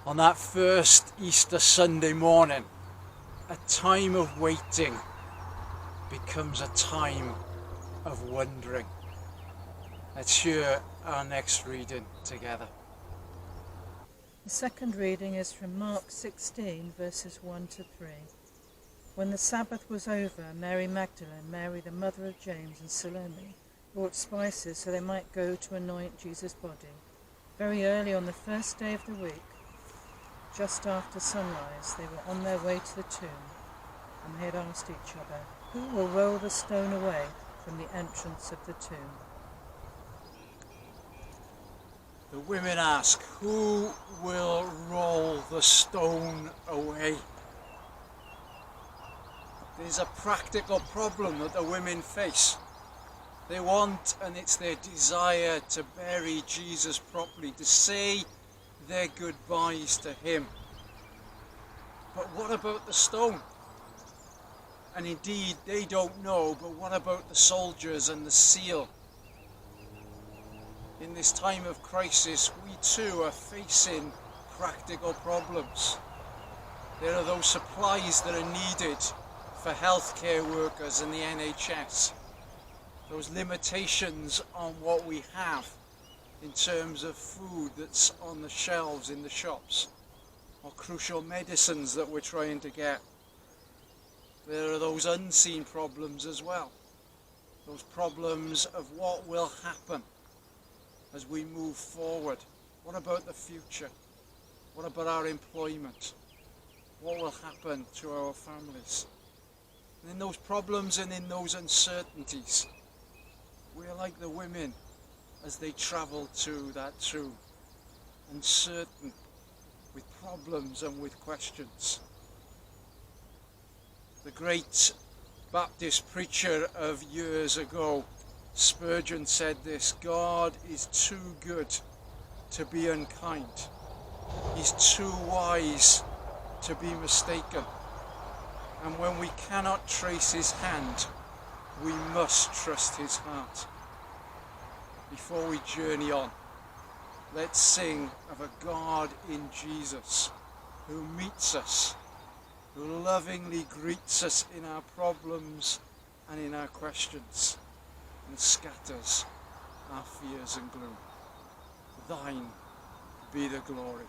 On that first Easter Sunday morning, a time of waiting becomes a time of wondering. Let's hear our next reading together. The second reading is from Mark 16, verses 1 to 3. When the Sabbath was over, Mary Magdalene, Mary the mother of James, and Salome bought spices so they might go to anoint Jesus' body. Very early on the first day of the week, just after sunrise, they were on their way to the tomb, and they had asked each other, "Who will roll the stone away from the entrance of the tomb?" The women ask, who will roll the stone away? There's a practical problem that the women face. They want, and it's their desire, to bury Jesus properly, to say their goodbyes to him. But what about the stone? And indeed, they don't know, but what about the soldiers and the seal? In this time of crisis, we too are facing practical problems. There are those supplies that are needed for healthcare workers and the NHS. Those limitations on what we have in terms of food that's on the shelves in the shops, or crucial medicines that we're trying to get. There are those unseen problems as well. Those problems of what will happen as we move forward. What about the future? What about our employment? What will happen to our families? And in those problems and in those uncertainties, we're like the women as they travel to that tomb, uncertain, with problems and with questions. The great Baptist preacher of years ago, Spurgeon, said this: God is too good to be unkind. He's too wise to be mistaken. And when we cannot trace his hand, we must trust his heart. Before we journey on, let's sing of a God in Jesus who meets us, who lovingly greets us in our problems and in our questions, and scatters our fears and gloom. Thine be the glory.